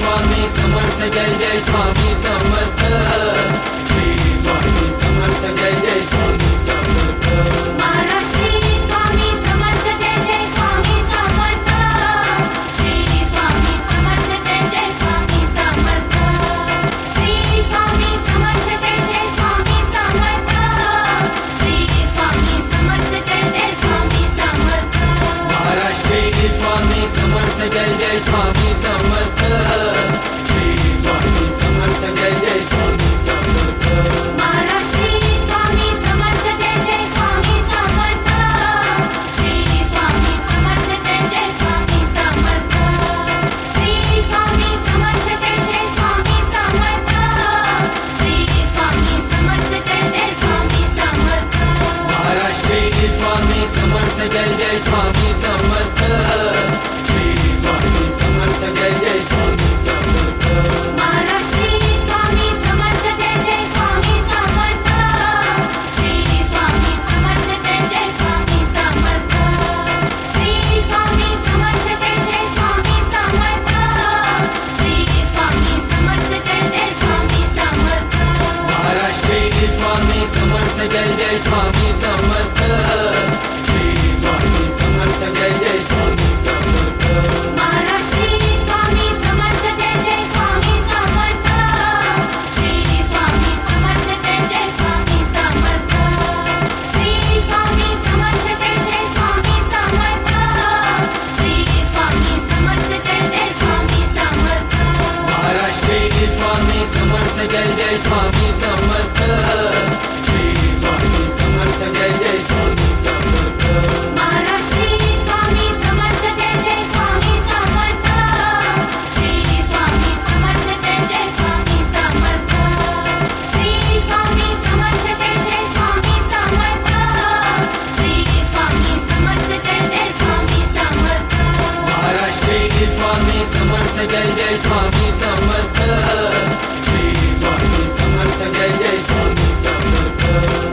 Swami Samarth Jai Jai Swami Samarth Shri Swami Samarth Jai Jai Swami Samarth Maharaj Shri Swami Samarth Jai Jai Swami Samarth Shri Swami Samarth Jai Jai Swami Samarth Shri Swami Samarth Jai Jai Swami Samarth Shri Swami Samarth Jai Jai Swami Samarth Maharaj Shri Swami Samarth Jai Jai Swami Samarth Shri Swami Samarth Jai Jai Swami Samarth Maharaj Shri Swami Samarth Jai Jai Swami Samarth Shri Swami Samarth Jai Jai Swami Samarth Shri Swami Samarth Jai Jai Swami Samarth Shri Swami Samarth Jai Jai Swami Samarth Maharaj Shri Swami Samarth Jai Jai Swami Samarth Shri Swami Samarth Jai Jai Swami Samarth Maharaj Shri Swami Samarth Jai Jai Swami Samarth Shri Swami Samarth Jai Jai Swami Samarth Shri Swami Samarth Jai Jai Swami Samarth Shri Swami Samarth Jai Jai Swami Samarth Maharaj Shri Swami Samarth Jai Jai Swami Samarth Shri Swami Samarth Jai Jai Swami Samarth Maharaj Shri Swami Samarth Jai Jai Swami Samarth Shri Swami Samarth Jai Jai Swami Samarth Shri Swami Samarth Jai Jai Swami Samarth Shri Swami Samarth Jai Jai Swami Samarth Maharaj Shri Swami Samarth Jai Jai Swami Samarth Shri Swami Samarth Jai Jai Swami Samarth Maharaj Shri Swami Samarth Jai Jai Swami Samarth Shri Swami Samarth Jai Jai Swami Samarth Shri Swami Samarth Jai Jai Swami Samarth Shri Swami Samarth Jai Jai Swami Samarth Maharaj Shri Swami Samarth Jai Jai Swami Samarth Shri Swami Samarth Jai Jai Swami Samarth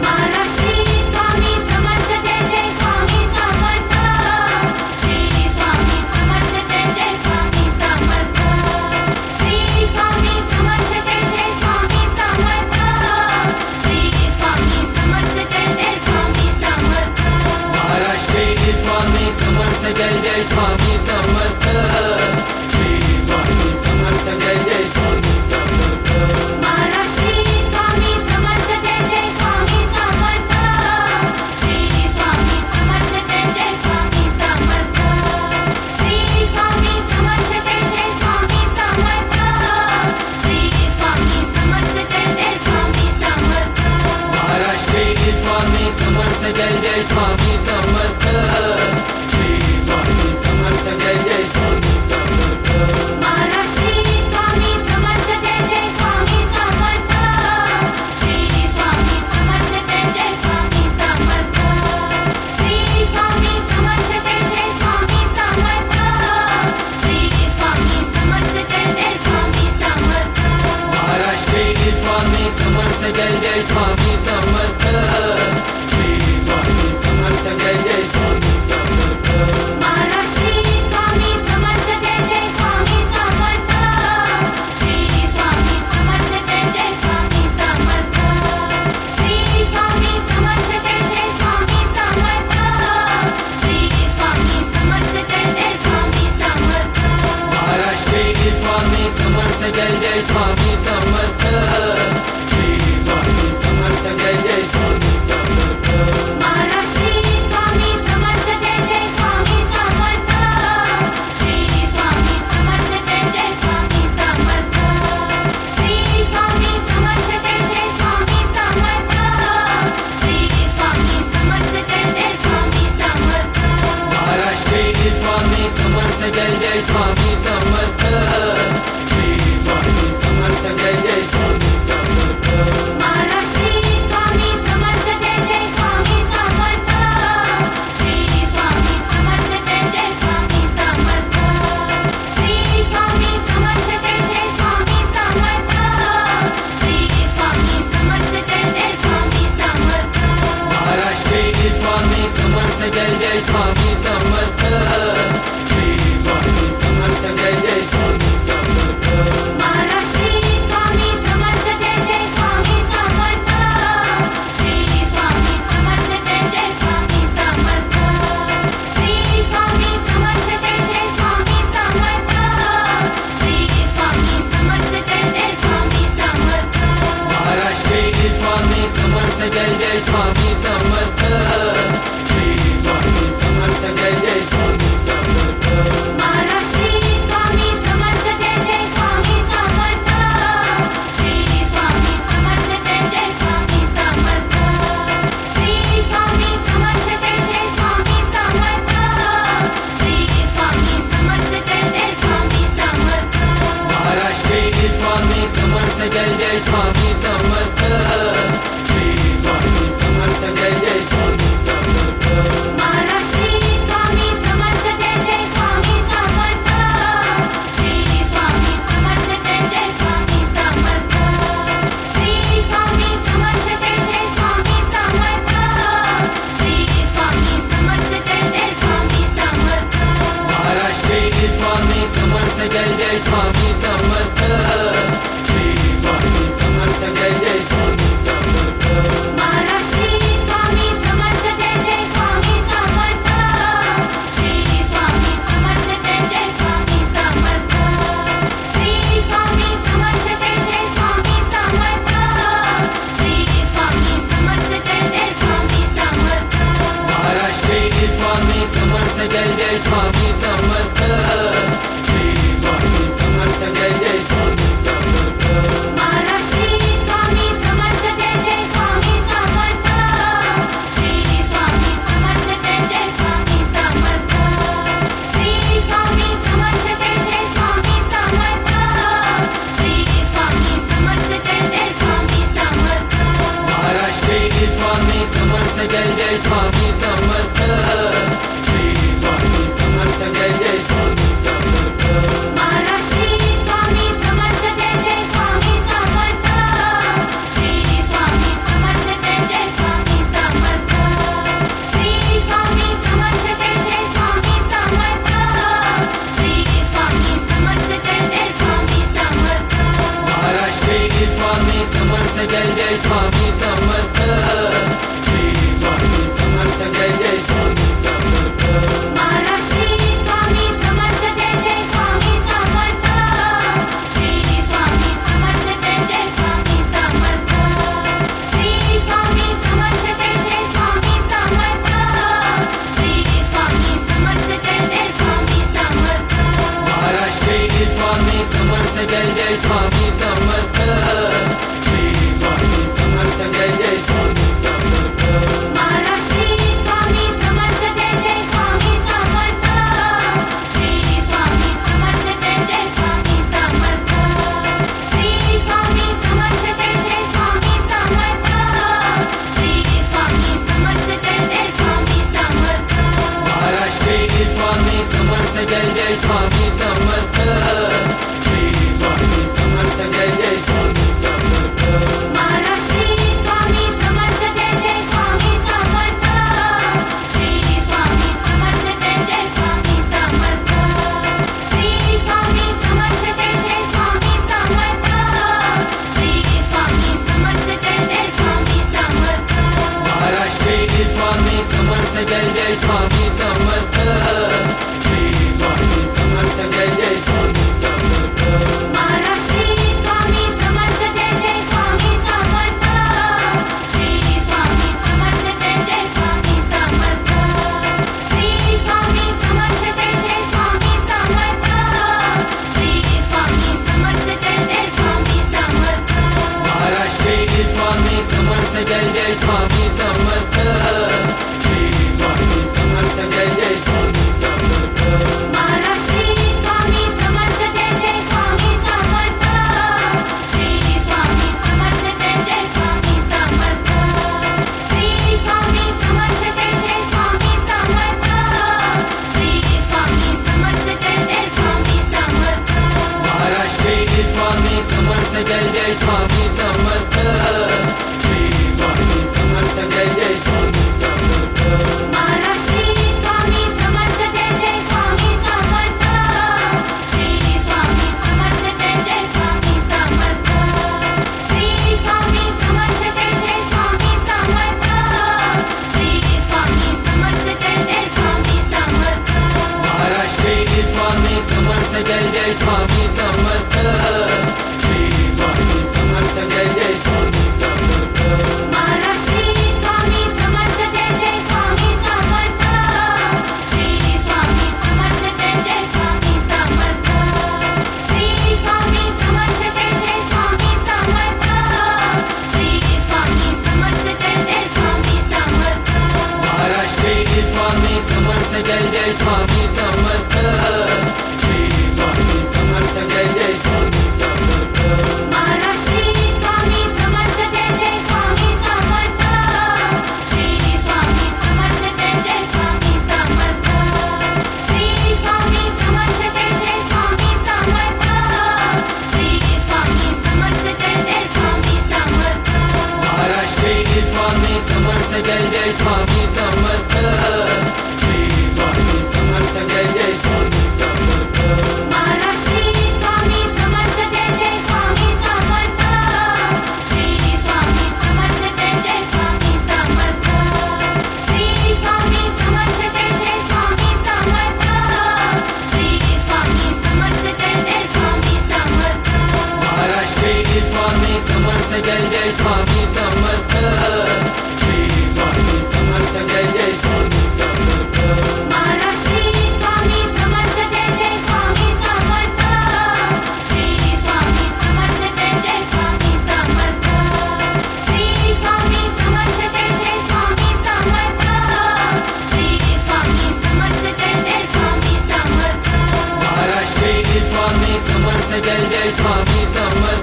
Maharaj Shri Swami Samarth Jai Jai Swami Samarth Shri Swami Samarth Jai Jai Swami Samarth Shri Swami Samarth Jai Jai Swami Samarth Shri Swami Samarth Jai Jai Swami Samarth Maharaj Shri Swami Samarth Jai Jai Swami Samarth Shri Swami Samarth Jai Jai Swami Samarth Maharaj Shri Swami Samarth Jai Jai Swami Samarth Shri Swami Samarth Jai Jai Swami Samarth Shri Swami Samarth Jai Jai Swami Samarth Shri Swami Samarth Jai Jai Swami Samarth Maharaj Shri Swami Samarth Jai Jai Swami Samarth Shri Swami Samarth Jai Jai Swami Samarth Maharaj Shri Swami Samarth Jai Jai Swami Samarth Shri Swami Samarth Jai Jai Swami Samarth Shri Swami Samarth Jai Jai Swami Samarth Shri Swami Samarth Jai Jai Swami Samarth Maharaj Shri Swami Samarth Jai Jai Swami Samarth Shri Swami Samarth Jai Jai Swami Samarth Maharaj Shri Swami Samarth Jai Jai Swami Samarth Shri Swami Samarth Jai Jai Swami Samarth Shri Swami Samarth Jai Jai Swami Samarth Shri Swami Samarth Jai Jai Swami Samarth Maharaj Shri Swami Samarth Jai Jai Swami Samarth Shri Swami Samarth Jai Jai Swami Samarth Maharaj Shri Swami Samarth Jai Jai Swami Samarth Shri Swami Samarth Jai Jai Swami Samarth Shri Swami Samarth Jai Jai Swami Samarth Shri Swami Samarth Jai Jai Swami Samarth Maharaj Shri Swami Samarth Jai Jai Swami Samarth Shri Swami Samarth Jai Jai Swami Samarth Swami Samarth Jai Jai Swami Samarth Shri Swami Samarth Jai Jai Swami Samarth Maharaj Shri Swami Samarth Jai Jai Swami Samarth Shri Swami Samarth Jai Jai Swami Samarth Shri Swami Samarth Jai Jai Swami Samarth Shri Swami Samarth Jai Jai Swami Samarth Maharaj Shri Swami Samarth Jai Jai Swami Samarth Shri Swami Samarth Jai Jai Swami Samarth Maharaj Shri Swami Samarth Jai Jai Swami Samarth Shri Swami Samarth Jai Jai Swami Samarth Shri Swami Samarth Jai Jai Swami Samarth Shri Swami Samarth Jai Jai Swami Samarth Maharaj Shri Swami Samarth Jai Jai Swami Samarth Shri Swami Samarth Jai Jai Swami Samarth Maharaj Shri Swami Samarth Jai Jai Swami Samarth Shri Swami Samarth Jai Jai Swami Samarth Shri Swami Samarth Jai Jai Swami Samarth Shri Swami Samarth Jai Jai Swami Samarth Maharaj Shri Swami Samarth Jai Jai Swami Samarth Shri Swami Samarth Jai Jai Swami Samarth Maharaj Shri Swami Samarth Jai Jai Swami Samarth Shri Swami Samarth Jai Jai Swami Samarth Shri Swami Samarth Jai Jai Swami Samarth Shri Swami Samarth Jai Jai Swami Samarth Maharaj Shri Swami Samarth Jai Jai Swami Samarth Shri Swami Samarth Jai Jai Swami Samarth Maharaj Shri Swami Samarth Jai Jai Swami Samarth Shri Swami Samarth Jai Jai Swami Samarth Shri Swami Samarth Jai Jai Swami Samarth Shri Swami Samarth Jai Jai Swami Samarth Maharaj Shri Swami Samarth Jai Jai Swami Samarth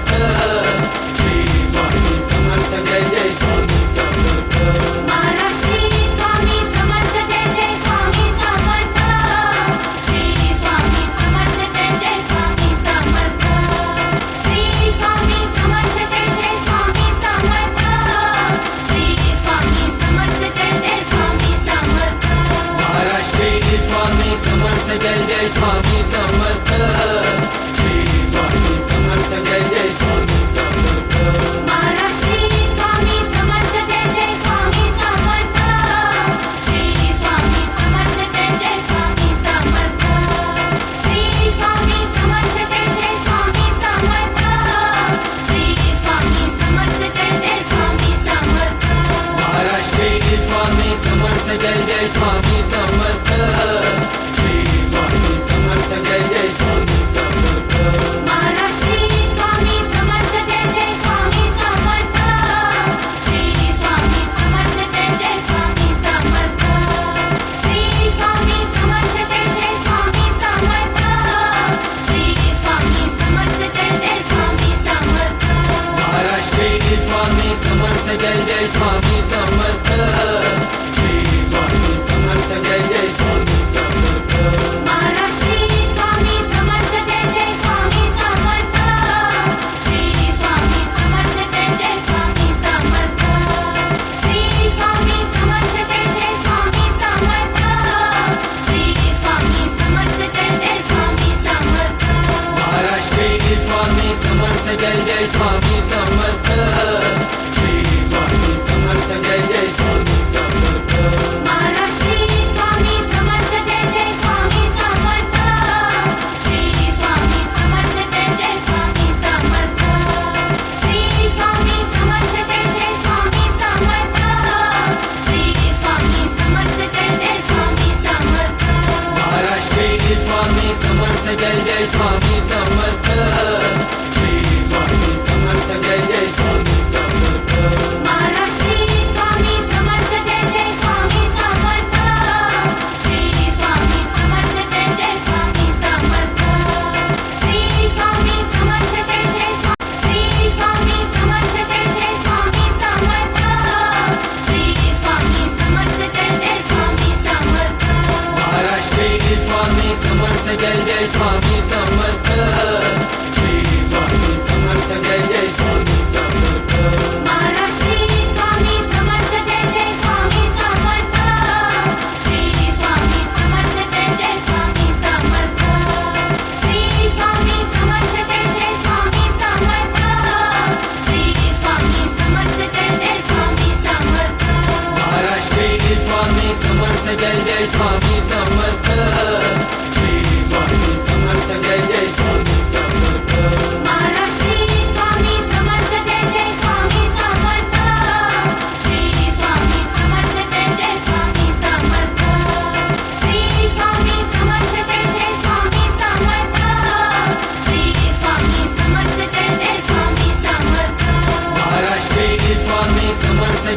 Shri Swami Samarth Jai Jai Swami Samarth Maharaj Shri Swami Samarth Jai Jai Swami Samarth Shri Swami Samarth Jai Jai Swami Samarth Shri Swami Samarth Jai Jai Swami Samarth Shri Swami Samarth Jai Jai Swami Samarth Maharaj Shri Swami Samarth Jai Jai Swami Samarth Shri Swami Samarth Jai Jai Swami Samarth Maharaj Shri Swami Samarth Jai Jai Swami Samarth Shri Swami Samarth Jai Jai Swami Samarth Shri Swami Samarth Jai Jai Swami Samarth Shri Swami Samarth Jai Jai Swami Samarth Maharaj Shri Swami Samarth Jai Jai Swami Samarth Shri Swami Samarth Jai Jai Swami Samarth Maharaj Shri Swami Samarth Jai Jai Swami Samarth Shri Swami Samarth Jai Jai Swami Samarth Shri Swami Samarth Jai Jai Swami Samarth Shri Swami Samarth Jai Jai Swami Samarth Maharaj Shri Swami Samarth Jai Jai Swami Samarth Shri Swami Samarth Jai Jai Swami Samarth Maharaj Shri Swami Samarth Jai Jai Swami Samarth Shri Swami Samarth Jai Jai Swami Samarth Shri Swami Samarth Jai Jai Swami Samarth Shri Swami Samarth Jai Jai Swami Samarth Maharaj Shri Swami Samarth Jai Jai Swami Samarth Shri Swami Samarth Jai Jai Swami Samarth Maharaj Shri Swami Samarth Jai Jai Swami Samarth Shri Swami Samarth Jai Jai Swami Samarth Shri Swami Samarth Jai Jai Swami Samarth Shri Swami Samarth Jai Jai Swami Samarth Maharaj Shri Swami Samarth Jai Jai Swami Samarth Shri Swami Samarth Jai Jai Swami Samarth Maharaj Shri Swami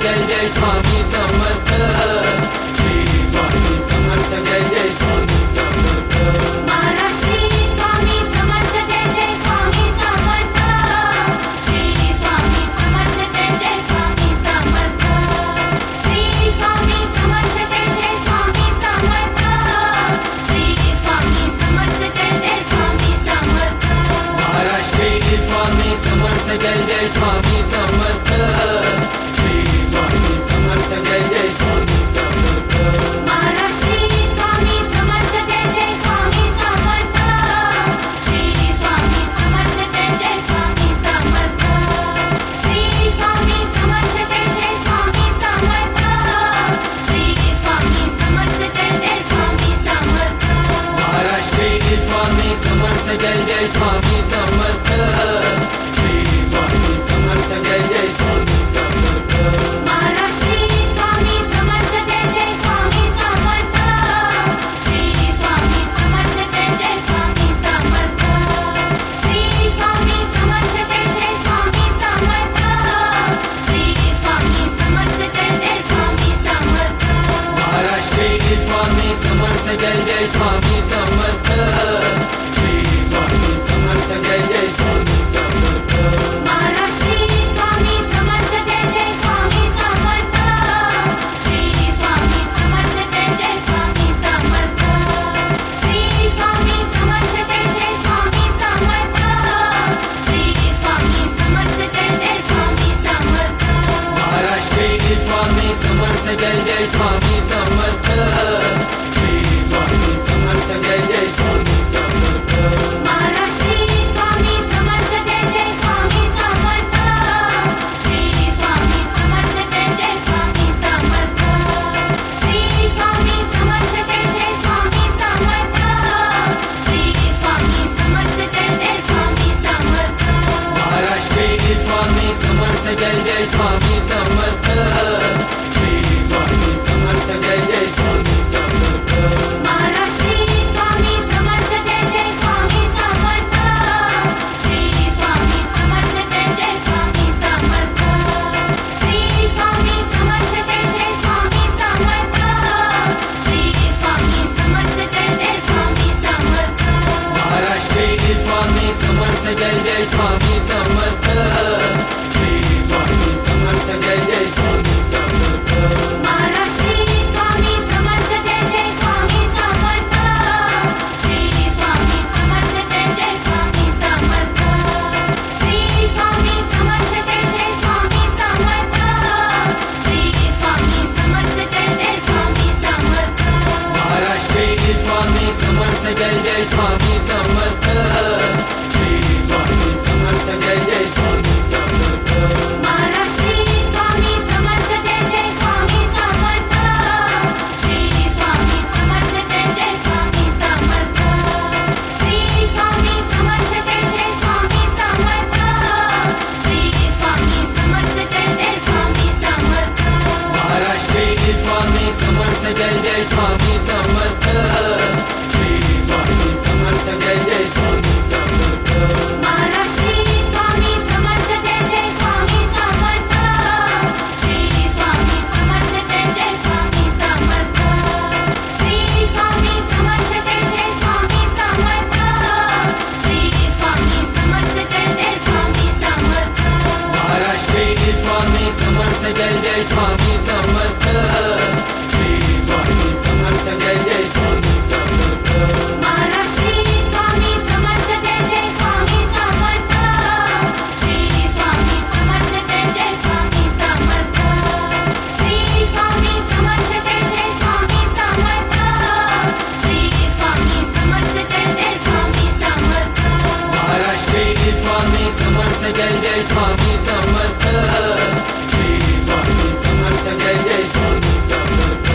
Jai Jai Swami Samarth Shri Swami Samarth Jai Jai Swami Samarth Maharaj Shri Swami Samarth Jai Jai Swami Samarth Shri Swami Samarth Jai Jai Swami Samarth Shri Swami Samarth Jai Jai Swami Samarth Shri Swami Samarth Jai Jai Swami Samarth Maharaj Shri Swami Samarth Jai Jai Swami Samarth Shri Swami Samarth Jai Jai Swami Samarth Maharaj Shri Swami Samarth Jai Jai Swami Samarth Shri Swami Samarth Jai Jai Swami Samarth Shri Swami Samarth Jai Jai Swami Samarth Shri Swami Samarth Jai Jai Swami Samarth Maharaj Shri Swami Samarth Jai Jai Swami Samarth Shri Swami Samarth Jai Jai Swami Samarth Maharaj Shri Swami Samarth Jai Jai Swami Samarth Shri Swami Samarth Jai Jai Swami Samarth Shri Swami Samarth Jai Jai Swami Samarth Shri Swami Samarth Jai Jai Swami Samarth Maharaj Shri Swami Samarth Jai Jai Swami Samarth Shri Swami Samarth Jai Jai Swami Samarth Maharaj Shri Swami Samarth Jai Jai Swami Samarth Shri Swami Samarth Jai Jai Swami Samarth Shri Swami Samarth Jai Jai Swami Samarth Shri Swami Samarth Jai Jai Swami Samarth Maharaj Shri Swami Samarth Jai Jai Swami Samarth Shri Swami Samarth Jai Jai Swami Samarth Maharaj Shri Swami Samarth Jai Jai Swami Samarth Shri Swami Samarth Jai Jai Swami Samarth Shri Swami Samarth Jai Jai Swami Samarth Shri Swami Samarth Jai Jai Swami Samarth Maharaj Shri Swami Samarth Jai Jai Swami Samarth Shri Swami Samarth Jai Jai Swami Samarth Maharaj Shri Swami Samarth Jai Jai Swami Samarth Shri Swami Samarth Jai Jai Swami Samarth Shri Swami Samarth Jai Jai Swami Samarth Shri Swami Samarth Jai Jai Swami Samarth Maharaj Shri Swami Samarth Jai Jai Swami Samarth Shri Swami Samarth Jai Jai Swami Samarth Maharaj Shri Swami Samarth Jai Jai Swami Samarth Shri Swami Samarth Jai Jai Swami Samarth Shri Swami Samarth Jai Jai Swami Samarth Shri Swami Samarth Jai Jai Swami Samarth Maharaj Shri Swami Samarth Jai Jai Swami Samarth Shri Swami Samarth Jai Jai Swami Samarth Maharaj Shri Swami Samarth Jai Jai Swami Samarth Shri Swami Samarth Jai Jai Swami Samarth Shri Swami Samarth Jai Jai Swami Samarth Shri Swami Samarth Jai Jai Swami Samarth Maharaj Shri Swami Samarth Jai Jai Swami Samarth Shri Swami Samarth Jai Jai Swami Samarth Maharaj Shri Swami Samarth Jai Jai Swami Samarth Shri Swami Samarth Jai Jai Swami Samarth Shri Swami Samarth Jai Jai Swami Samarth Shri Swami Samarth Jai Jai Swami Samarth Maharaj Shri Swami Samarth Jai Jai Swami Samarth Shri Swami Samarth Jai Jai Swami Samarth Maharaj Shri Swami Samarth Jai Jai Swami Samarth Shri Swami Samarth Jai Jai Swami Samarth Shri Swami Samarth Jai Jai Swami Samarth Shri Swami Samarth Jai Jai Swami Samarth Maharaj Shri Swami Samarth Jai Jai Swami Samarth Shri Swami Samarth Jai Jai Swami Samarth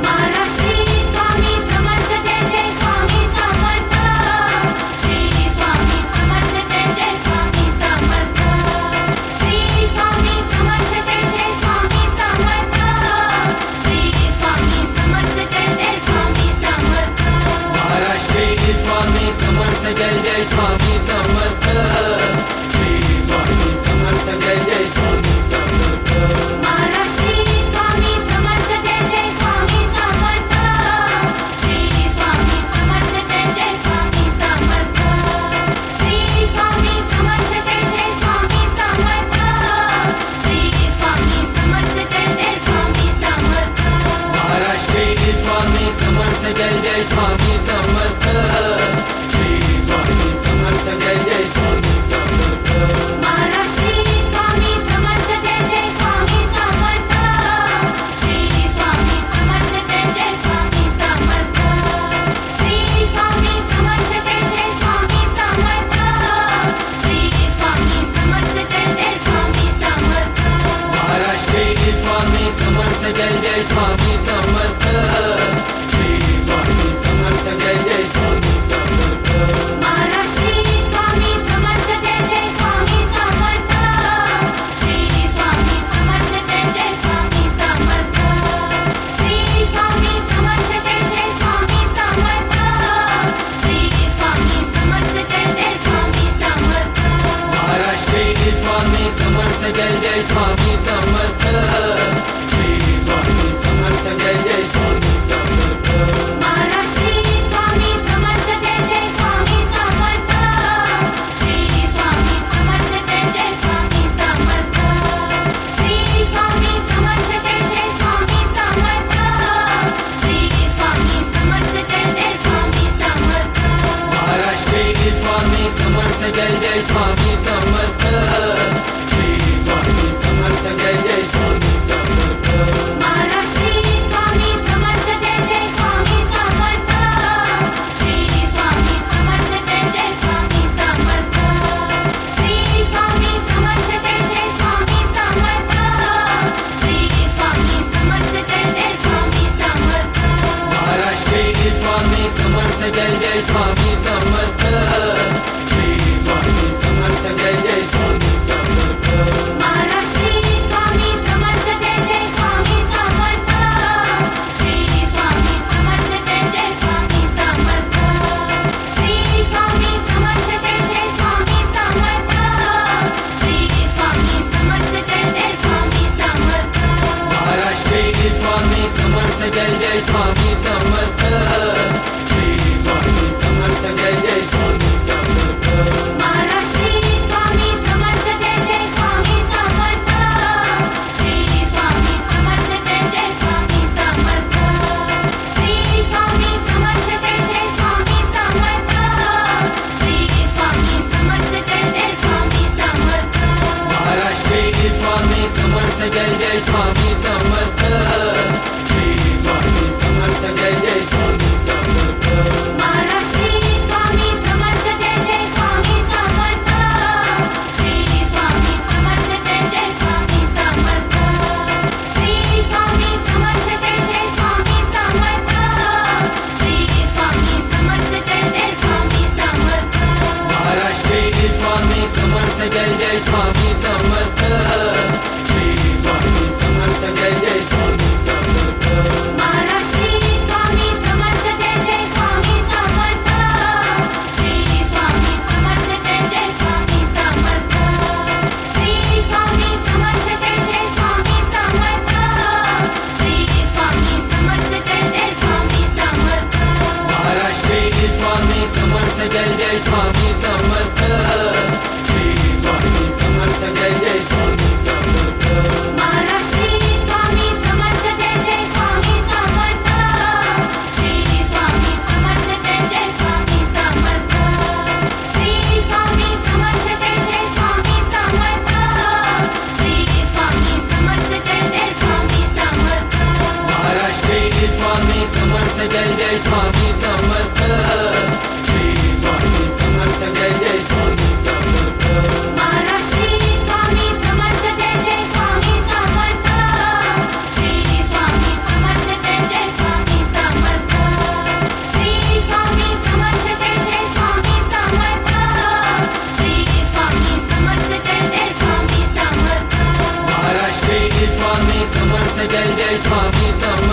Maharaj Shri Swami Samarth Jai Jai Swami Samarth Shri Swami Samarth Jai Jai Swami Samarth Shri Swami Samarth Jai Jai Swami Samarth Shri Swami Samarth Jai Jai Swami Samarth Maharaj Shri Swami Samarth Jai Jai Swami Samarth Shri Swami Samarth Jai Jai Swami Samarth Jai Jai Swami Samarth Shri Swami Samarth Jai Jai Swami Samarth Maharaj Shri Swami Samarth Jai Jai Swami Samarth Shri Swami Samarth Jai Jai Swami Samarth Shri Swami Samarth Jai Jai Swami Samarth Shri Swami Samarth Jai Jai Swami Samarth Maharaj Shri Swami Samarth Jai Jai Swami Samarth Shri Swami Samarth Jai Jai Swami Samarth Maharaj Shri Swami Samarth Jai Jai Swami Samarth Shri Swami Samarth Jai Jai Swami Samarth Shri Swami Samarth Jai Jai Swami Samarth Shri Swami Samarth Jai Jai Swami Samarth Maharaj Shri Swami Samarth Jai Jai Swami Samarth Shri Swami Samarth Jai Jai Swami Samarth Maharaj Shri Swami Samarth Jai Jai Swami Samarth Shri Swami Samarth Jai Jai Swami Samarth Shri Swami Samarth Jai Jai Swami Samarth Shri Swami Samarth Jai Jai Swami Samarth Maharaj Shri Swami Samarth Jai Jai Swami Samarth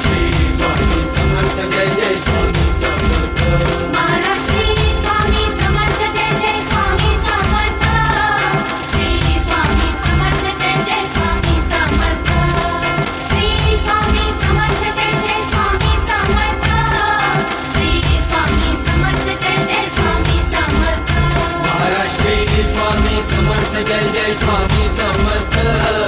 Shri Swami Samarth Jai Jai Swami Samarth Maharaj Shri Swami Samarth Jai Jai Swami Samarth Shri Swami Samarth Jai Jai Swami Samarth Shri Swami Samarth Jai Jai Swami Samarth Shri Swami Samarth Jai Jai Swami Samarth Maharaj Shri Swami Samarth Jai Jai Swami Samarth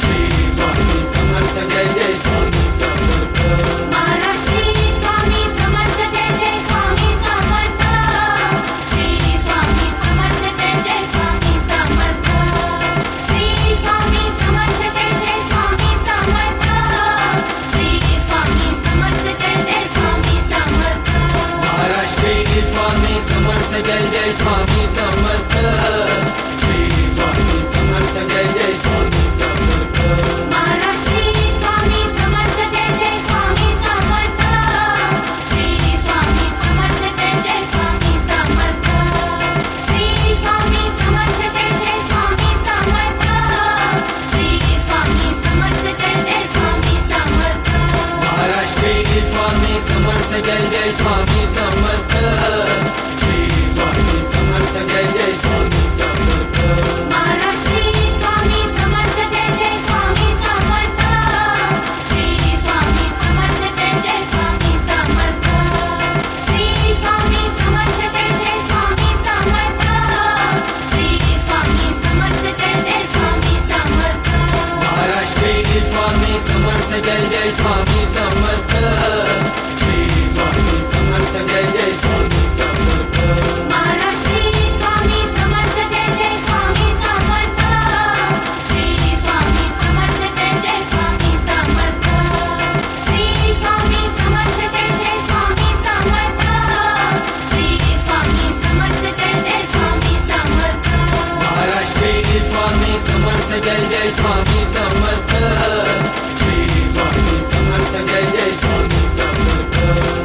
Shri Swami Samarth Jai Jai Swami Samarth Maharaj Shri Swami Samarth Jai Jai Swami Samarth Shri Swami Samarth Jai Jai Swami Samarth Shri Swami Samarth Jai Jai Swami Samarth Shri Swami Samarth Jai Jai Swami Samarth Maharaj Shri Swami Samarth Jai Jai Swami Samarth Shri Swami Samarth Jai Jai Swami Samarth Maharaj Shri Swami Samarth Jai Jai Swami Samarth Shri Swami Samarth Jai Jai Swami Samarth Shri Swami Samarth Jai Jai Swami Samarth Shri Swami Samarth Jai Jai Swami Samarth Maharaj Shri Swami Samarth Jai Jai Swami Samarth Shri Swami Samarth Jai Jai Swami Samarth Maharaj Shri Swami Samarth Jai Jai Swami Samarth Shri Swami Samarth Jai Jai Swami Samarth Shri Swami Samarth Jai Jai Swami Samarth Shri Swami Samarth Jai Jai Swami Samarth Maharaj Shri Swami Samarth Jai Jai Swami Samarth Shri Swami Samarth Jai Jai Swami Samarth Maharaj Shri Swami Samarth Jai Jai Swami Samarth Shri Swami Samarth Jai Jai Swami Samarth Shri Swami Samarth Jai Jai Swami Samarth Shri Swami Samarth Jai Jai Swami Samarth Maharaj Shri Swami Samarth Jai Jai Swami Samarth Shri Swami Samarth Jai Jai Swami Samarth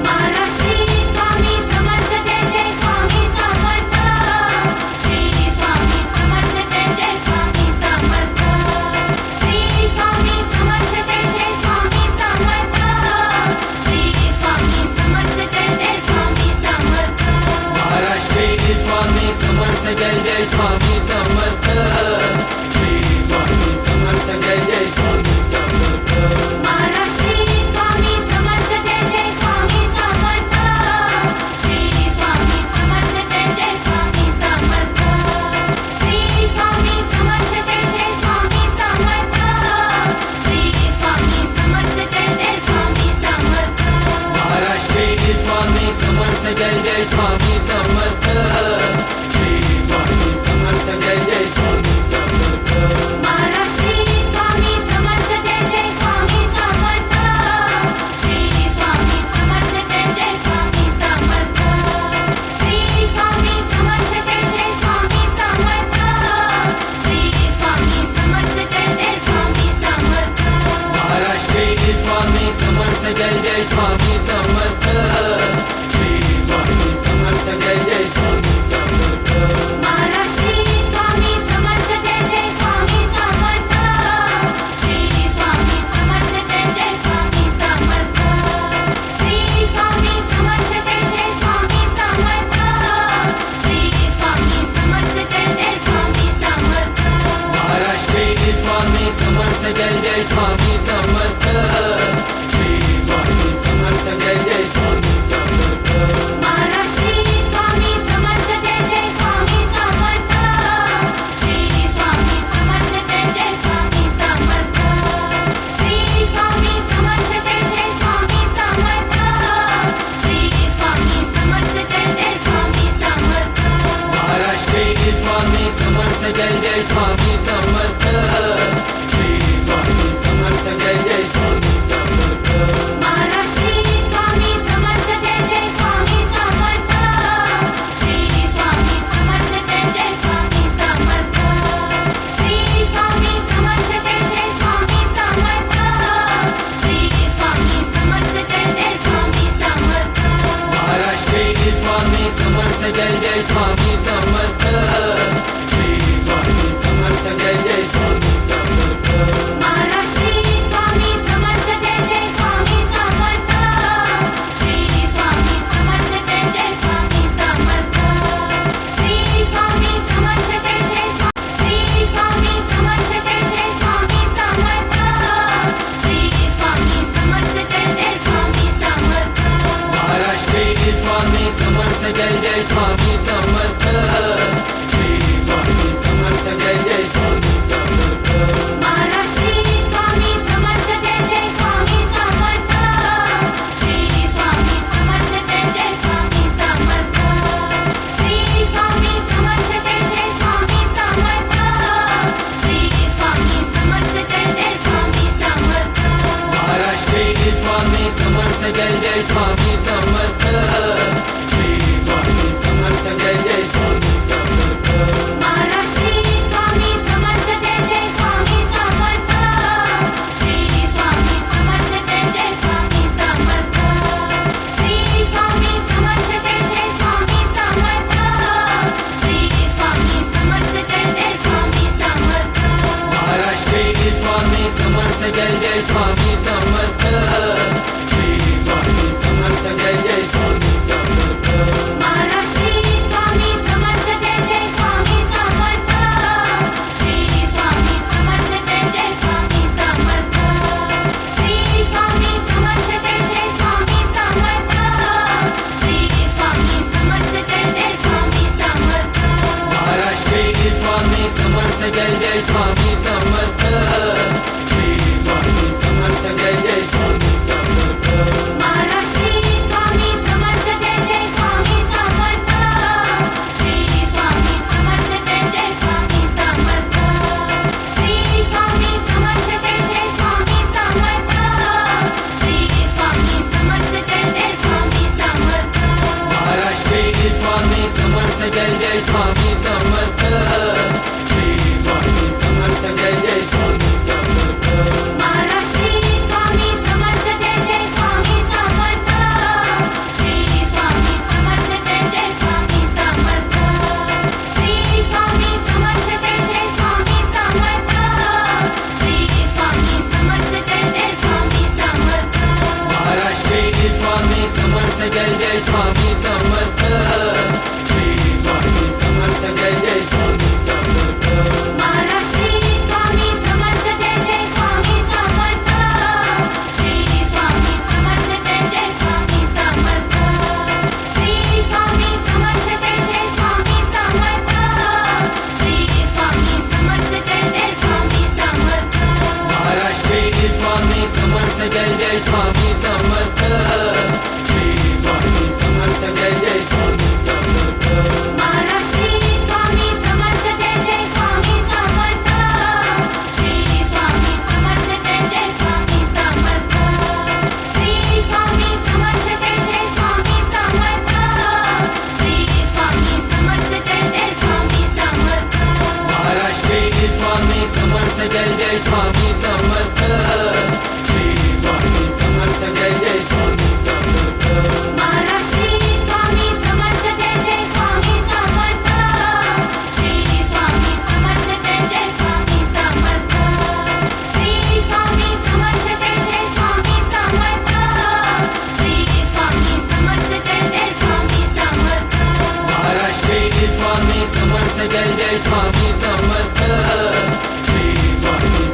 Maharaj Shri Swami Samarth Jai Jai Swami Samarth Shri Swami Samarth Jai Jai Swami Samarth Shri Swami Samarth Jai Jai Swami Samarth Shri Swami Samarth Jai Jai Swami Samarth Maharaj Shri Swami Samarth Jai Jai Swami Samarth Shri Swami Samarth Jai Jai Swami Samarth Maharaj Shri Swami Samarth Jai Jai Swami Samarth Shri Swami Samarth Jai Jai Swami Samarth Shri Swami Samarth Jai Jai Swami Samarth Shri Swami Samarth Jai Jai Swami Samarth Maharaj Shri Swami Samarth Jai Jai Swami Samarth Shri Swami Samarth Jai Jai Swami Jai Jai Swami Samarth Shri Swami Samarth Jai Jai Swami Samarth Maharaj Shri Swami Samarth Jai Jai Swami Samarth Shri Swami Samarth Jai Jai Swami Samarth Shri Swami Samarth Jai Jai Swami Samarth Shri Swami Samarth Jai Jai Swami Samarth Maharaj Shri Swami Samarth Jai Jai Swami Samarth Shri Swami Samarth Jai Jai Swami Samarth Maharaj Shri Swami Samarth Jai Jai Swami Samarth Shri Swami Samarth Jai Jai Swami Samarth Shri Swami Samarth Jai Jai Swami Samarth Shri Swami Samarth Jai Jai Swami Samarth Maharaj Shri Swami Samarth Jai Jai Swami Samarth Shri Swami Samarth Jai Jai Swami Samarth Maharaj Shri Swami Samarth Jai Jai Swami Samarth Shri Swami Samarth Jai Jai Swami Samarth Shri Swami Samarth Jai Jai Shri Swami Samarth Jai Jai Swami Samarth Shri Swami Samarth Jai Jai Swami Samarth Maharaj Shri Swami Samarth Jai Jai Swami Samarth Shri Swami Samarth Jai Jai Swami Samarth Maharaj Shri Swami Samarth Jai Jai Swami Samarth Shri Swami Samarth Jai Jai Swami Samarth Shri Swami Samarth Jai Jai Swami Samarth Shri Swami Samarth Jai Jai Swami Samarth Maharaj Shri Swami Samarth Jai Jai Swami Samarth Shri Swami Samarth Jai Jai Swami Samarth Maharaj Shri Swami Samarth Jai Jai Swami Samarth Shri Swami Samarth Jai Jai Swami Samarth Shri Swami Samarth Jai Jai Swami Samarth Shri Swami Samarth Jai Jai Swami Samarth Maharaj Shri Swami Samarth Jai Jai Swami Samarth Shri Swami Samarth Jai Jai Swami Samarth Maharaj Shri Swami Samarth Jai Jai Swami Samarth Shri Swami Samarth Jai Jai Swami Samarth Shri Swami Samarth Jai Jai Swami Samarth Shri Swami Samarth Jai Jai Swami Samarth Maharaj Shri Swami Samarth Jai Jai Swami Samarth Shri Swami Samarth Jai Jai Swami Samarth Maharaj Shri Swami Samarth Jai Jai Swami Samarth Shri Swami Samarth Jai Jai Swami Samarth Shri Swami Samarth Jai Jai Swami Samarth Shri Swami Samarth Jai Jai Swami Samarth Maharaj Shri Swami Samarth Jai Jai Swami Samarth Shri Swami Samarth Jai Jai Swami Samarth Maharaj Shri Swami Samarth Jai Jai Swami Samarth Shri Swami Samarth Jai Jai Swami Samarth Shri Swami Samarth Jai Jai Swami Samarth Shri Swami Samarth Jai Jai Swami Samarth Maharaj Shri Swami Samarth Jai Jai Swami Samarth Shri Swami Samarth Jai Jai Swami Samarth Maharaj Shri Swami Samarth Jai Jai Swami Samarth Shri Swami Samarth Jai Jai Swami Samarth Shri Swami Samarth Jai Jai Swami Samarth Shri Swami Samarth Jai Jai Swami Samarth Maharaj Shri Swami Samarth Jai Jai Swami Samarth Shri Swami Samarth Jai Jai Swami Samarth Maharaj Shri Swami Samarth Jai Jai Swami Samarth Shri Swami Samarth Jai Jai Swami Samarth Shri Swami Samarth Jai Jai Swami Samarth Shri Swami Samarth Jai Jai Swami Samarth Maharaj Shri Swami Samarth Jai Jai Swami Samarth Shri Swami Samarth Jai Jai Swami Samarth Maharaj Shri Swami Samarth Jai Jai Swami Samarth Shri Swami Samarth Jai Jai Swami Samarth Shri Swami Samarth Jai Jai Swami Samarth Shri Swami Samarth Jai Jai Swami Samarth Maharaj Shri Swami Samarth Jai Jai Swami Samarth Shri Swami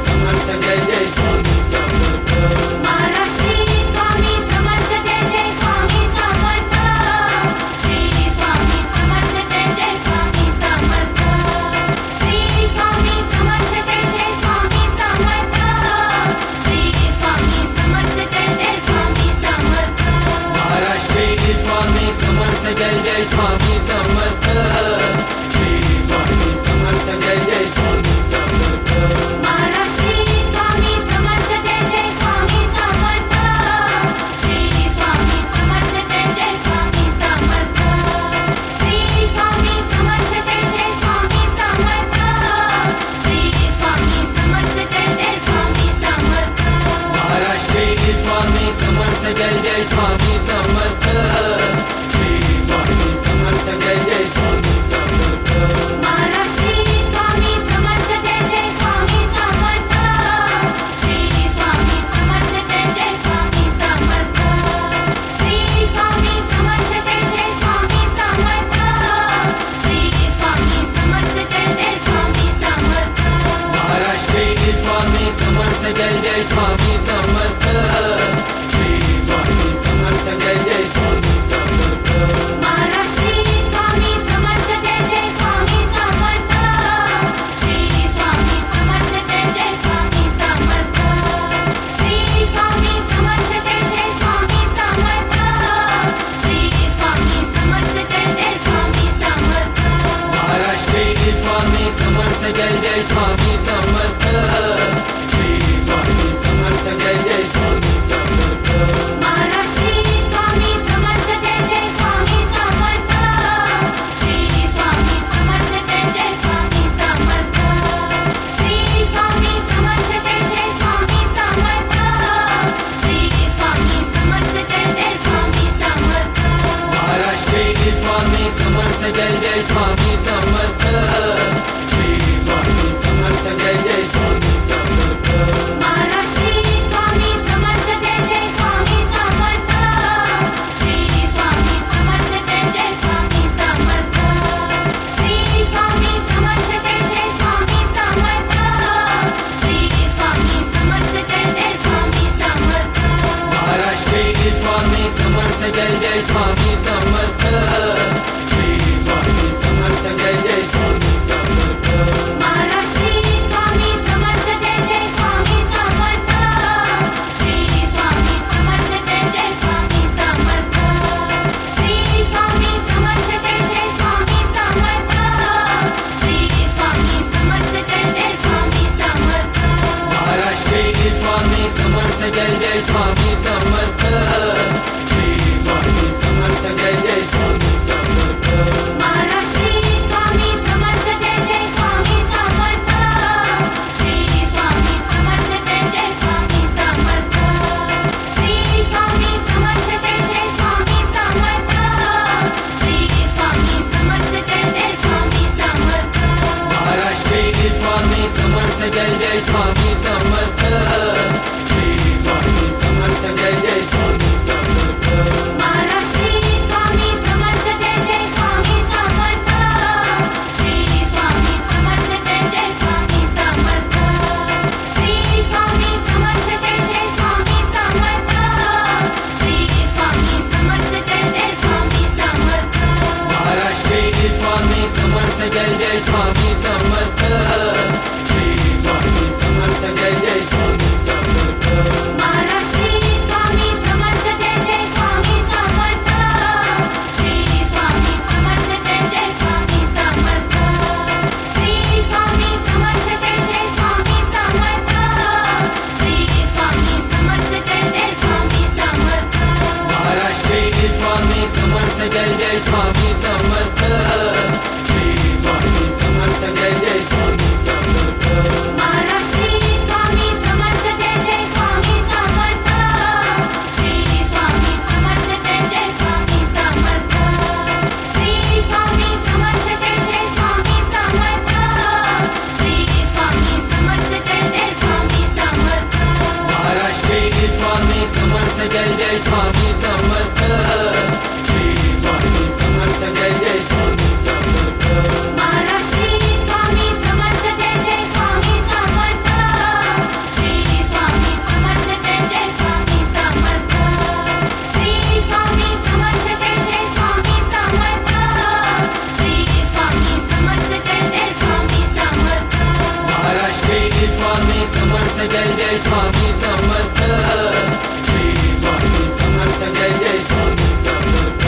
Samarth Jai Jai Swami Samarth Shri Swami Samarth Jai Jai Swami Samarth Maharaj Shri Swami Samarth Jai Jai Swami Samarth Shri Swami Samarth Jai Jai Swami Samarth Shri Swami Samarth Jai Jai Swami Samarth Shri Swami Samarth Jai Jai Swami Samarth Maharaj Shri Swami Samarth Jai Jai Swami Samarth Shri Swami Samarth Jai Jai Swami Samarth Maharaj Shri Swami Samarth Jai Jai Swami Samarth Shri Swami Samarth Jai Jai Swami Samarth Shri Swami Samarth Jai Jai Swami Samarth Shri Swami Samarth Jai Jai Swami Samarth Maharaj Shri Swami Samarth Jai Jai Swami Samarth Shri Swami Samarth Jai Jai Swami Samarth Maharaj Shri Swami Samarth Jai Jai Swami Samarth Shri Swami Samarth Jai Jai Swami Samarth Shri Swami Samarth Jai Jai Swami Samarth Shri Swami Samarth Jai Jai Swami Samarth Maharaj Shri Swami Samarth Jai Jai Swami Samarth Shri Swami Samarth Jai Jai Swami Samarth Maharaj Shri Swami Samarth Jai Jai Swami Samarth Shri Swami Samarth Jai Jai Swami Samarth Shri Swami Samarth Jai Jai Swami Samarth Shri Swami Samarth Jai Jai Swami Samarth Maharaj Shri Swami Samarth Jai Jai Swami Samarth Shri Swami Samarth Jai Jai Swami Samarth Maharaj Shri Swami Samarth Jai Jai Swami Samarth Shri Swami Samarth Jai Jai Swami Samarth Shri Swami Samarth Jai Jai Swami Samarth Shri Swami Samarth Jai Jai Swami Samarth Maharaj Shri Swami Samarth Jai Jai Swami Samarth Shri Swami Samarth Jai Jai Swami Samarth Maharaj Shri Swami Samarth Jai Jai Swami Samarth Shri Swami Samarth Jai Jai Swami Samarth Shri Swami Samarth Jai Jai Swami Samarth Shri Swami Samarth Jai Jai Swami Samarth Maharaj Shri Swami Samarth Jai Jai Swami Samarth Shri Swami Samarth Jai Jai Swami Samarth Maharaj Shri Swami Samarth Jai Jai Swami Samarth Shri Swami Samarth Jai Jai Swami Samarth Shri Swami Samarth Jai Jai Swami Samarth Shri Swami Samarth Jai Jai Swami Samarth Maharaj Shri Swami Samarth Jai Jai Swami Samarth Shri Swami Samarth Jai Jai Swami Samarth Maharaj Shri Swami Samarth Jai Jai Swami Samarth Shri Swami Samarth Jai Jai Swami Samarth Shri Swami Samarth Jai Jai Swami Samarth Shri Swami Samarth Jai Jai Swami Samarth Maharaj Shri Swami Samarth Jai Jai Swami Samarth Shri Swami Samarth Jai Jai Swami Samarth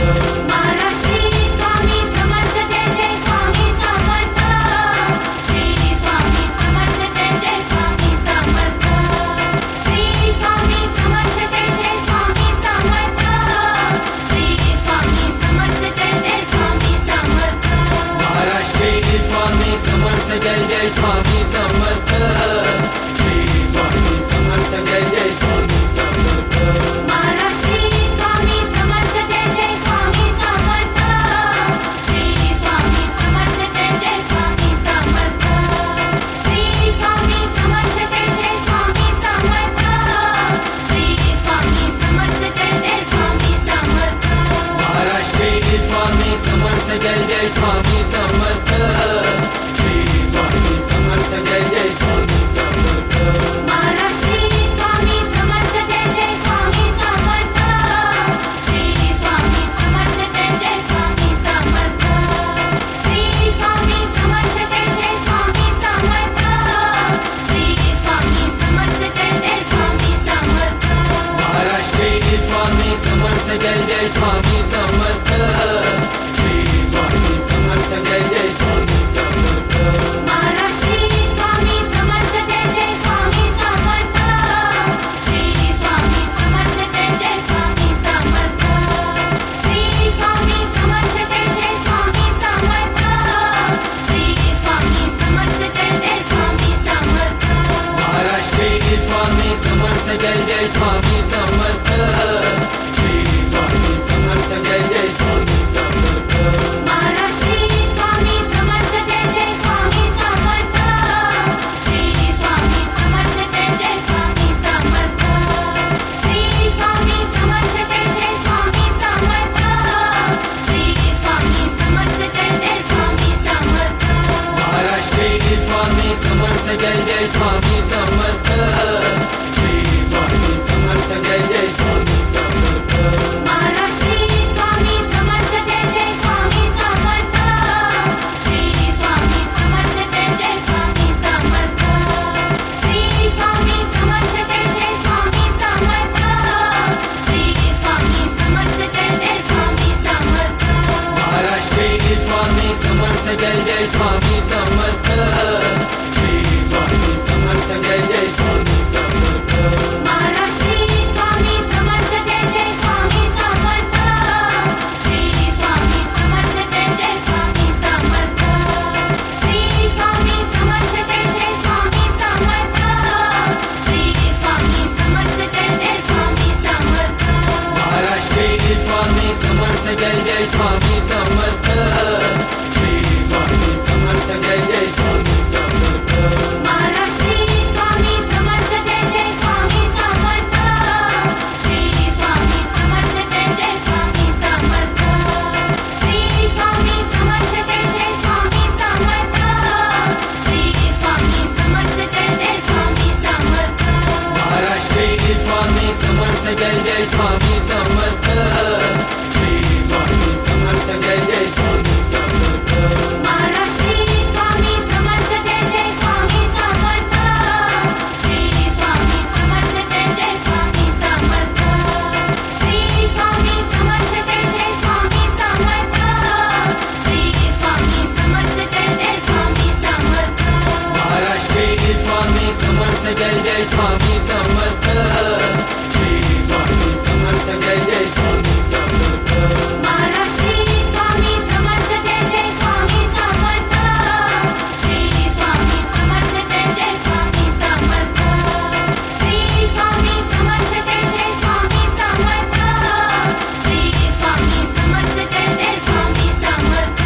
Maharaj Shri Swami Samarth Jai Jai Swami Samarth Shri Swami Samarth Jai Jai Swami Samarth Shri Swami Samarth Jai Jai Swami Samarth Shri Swami Samarth Jai Jai Swami Samarth Maharaj Shri Swami Samarth Jai Jai Swami Samarth Shri Swami Samarth Jai Jai Swami Samarth Maharaj Shri Swami Samarth Jai Jai Swami Samarth Shri Swami Samarth Jai Jai Swami Samarth Shri Swami Samarth Jai Jai Swami Samarth Shri Swami Samarth Jai Jai Swami Samarth Maharaj Shri Swami Samarth Jai Jai Swami Samarth Shri Swami Samarth Jai Samarth Jai Jai Swami Samarth Shri Swami Samarth Jai Jai Swami Samarth Maharaj Shri Swami Samarth Jai Jai Swami Samarth Shri Swami Samarth Jai Jai Swami Samarth Shri Swami Samarth Jai Jai Swami Samarth Shri Swami Samarth Jai Jai Swami Samarth Maharaj Shri Swami Samarth Jai Jai Swami Samarth Shri Swami Samarth Jai Jai Swami Samarth Maharaj Shri Swami Samarth Jai Jai Swami Samarth Shri Swami Samarth Jai Jai Swami Samarth Shri Swami Samarth Jai Jai Swami Samarth Shri Swami Samarth Jai Jai Swami Samarth Maharaj Shri Swami Samarth Jai Jai Swami Samarth Shri Swami Samarth Jai Jai Swami Samarth Maharaj Shri Swami Samarth Jai Jai Swami Samarth Shri Swami Samarth Jai Jai Swami Samarth Shri Swami Samarth Jai Jai Swami Samarth Shri Swami Samarth Jai Jai Swami Samarth Maharaj Shri Swami Samarth Jai Jai Swami Samarth Shri Swami Samarth Jai Jai Swami Samarth Maharaj Shri Swami Samarth Jai Jai Swami Samarth Shri Swami Samarth Jai Jai Swami Samarth Shri Swami Samarth Jai Jai Swami Samarth Shri Swami Samarth Jai Jai Swami Samarth Maharaj Shri Swami Samarth Jai Jai Swami Samarth Shri Swami Samarth Jai Jai Swami Samarth Maharaj Shri Swami Samarth Jai Jai Swami Samarth Shri Swami Samarth Jai Jai Swami Samarth Shri Swami Samarth Jai Jai Swami Samarth Shri Swami Samarth Jai Jai Swami Samarth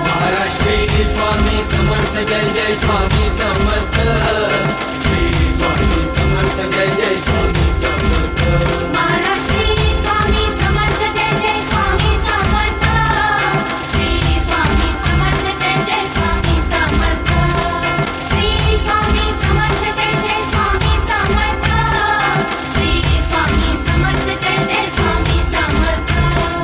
Maharaj Shri Swami Samarth Jai Jai Swami Samarth Shri Swami Samarth Jai Jai Swami Samarth Maharaj Shri Swami Samarth Jai Jai Swami Samarth Shri Swami Samarth Jai Jai Swami Samarth Shri Swami Samarth Jai Jai Swami Samarth Shri Swami Samarth Jai Jai Swami Samarth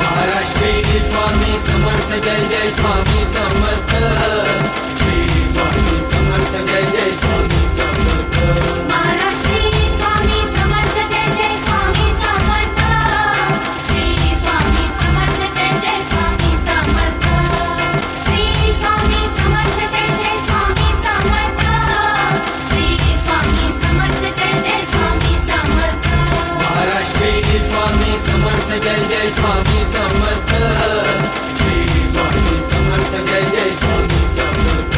Maharaj Shri Swami Samarth Jai Jai Swami Samarth Shri Swami Samarth Jai Jai Swami Samarth Maharaj Shri Swami Samarth Jai Jai Swami Samarth Shri Swami Samarth Jai Jai Swami Samarth Shri Swami Samarth Jai Jai Swami Samarth Shri Swami Samarth Jai Jai Swami Samarth Maharaj Shri Swami Samarth Jai Jai Swami Samarth Shri Swami Samarth Jai Jai Swami Samarth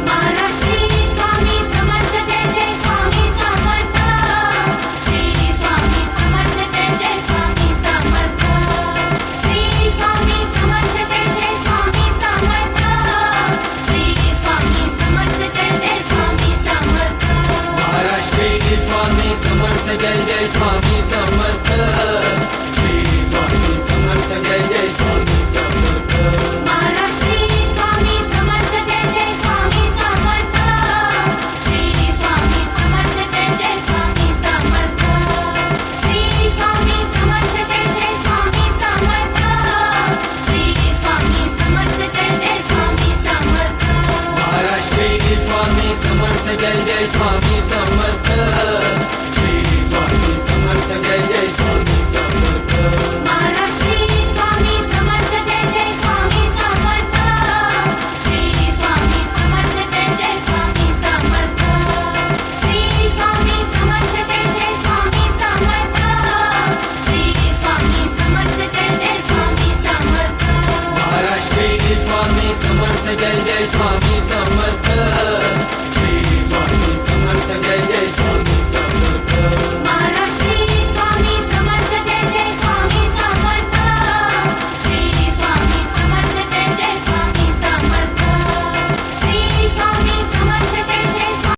Maharaj Shri Swami Samarth Jai Jai Swami Samarth Shri Swami Samarth Jai Jai Swami Samarth Shri Swami Samarth Jai Jai Swami Samarth Shri Swami Samarth Jai Jai Swami Samarth Maharaj Shri Swami Samarth Jai Jai Swami Samarth Shri Swami Samarth Jai Jai Swami Samarth Maharaj Shri Swami Samarth Jai Jai Swami Samarth Shri Swami Samarth Jai Jai Swami Samarth Shri Swami Samarth Jai Jai Swami Samarth Shri Swami Samarth Jai Jai Swami Samarth Maharaj Shri Swami Samarth Jai Jai Swami Samarth Shri Swami Samarth Jai Jai